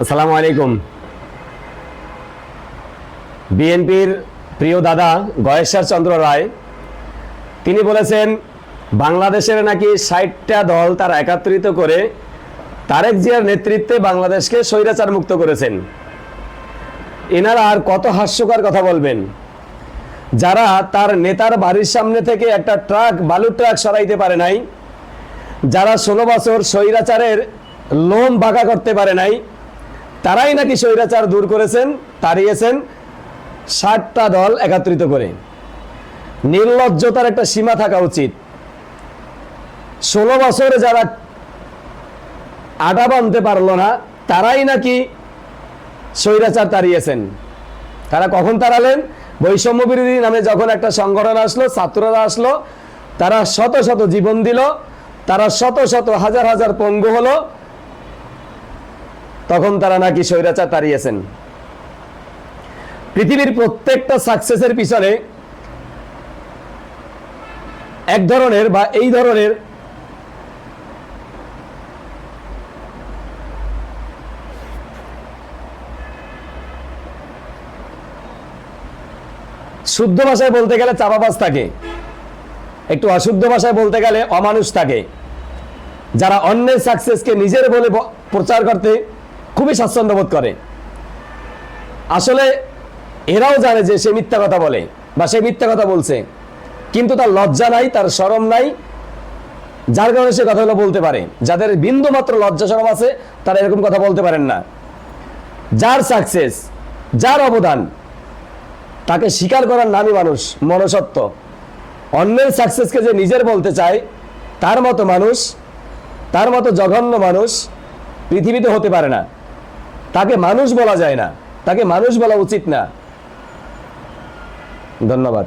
আসসালামু আলাইকুম। বিএনপির প্রিয় দাদা গয়েশ্বর চন্দ্র রায় তিনি বলেছেন বাংলাদেশের নাকি ৬০টা দল তারা একত্রিত করে তারেক জিয়ার নেতৃত্বে বাংলাদেশকে স্বৈরাচার মুক্ত করেছেন। এনারা আর কত হাস্যকর কথা বলবেন। যারা তার নেতার বাড়ির সামনে থেকে একটা বালুর ট্রাক সরাইতে পারে নাই, যারা ১৬ বছর স্বৈরাচারের লোম বাঁকা করতে পারে নাই, তারাই নাকি স্বৈরাচার দূর করেছেন, তাড়িয়েছেন ৬০টা দল একত্রিত করে। নির্লজ্জতার একটা সীমা থাকা উচিত। ১৬ বছরে যারা আটা বাঁধতে পারলো না, তারাই নাকি স্বৈরাচার তাড়িয়েছেন। তারা কখন তাড়ালেন? বৈষম্য বিরোধী নামে যখন একটা সংগঠন আসলো, ছাত্ররা আসলো, তারা শত শত জীবন দিল, তারা শত শত হাজার হাজার পঙ্গু হলো, তখন তারা নাকি স্বৈরাচার তাড়িয়েছেন। পৃথিবীর প্রত্যেকটা সাকসেসের পিছনে এক ধরনের বা এই ধরনের শুদ্ধ ভাষায় বলতে গেলে চাপাবাজ থাকে, একটু অশুদ্ধ ভাষায় বলতে গেলে অমানুষ থাকে, যারা অন্যের সাকসেসকে নিজের বলে প্রচার করতে খুবই স্বাচ্ছন্দ্য বোধ করে। আসলে এরাও জানে যে সে মিথ্যা কথা বলে বা সে মিথ্যা কথা বলছে, কিন্তু তার লজ্জা নাই, তার শরম নাই, যার কারণে সে কথাগুলো বলতে পারে। যাদের বিন্দু মাত্র লজ্জা শরম আছে তারা এরকম কথা বলতে পারেন না। যার সাকসেস, যার অবদান, তাকে স্বীকার করার নামই মানুষ, মনুষ্যত্ব। অন্যের সাকসেসকে যে নিজের বলতে চায়, তার মতো মানুষ, তার মতো জঘন্য মানুষ পৃথিবীতে হতে পারে না। তাকে মানুষ বলা যায় না, তাকে মানুষ বলা উচিত না। ধন্যবাদ।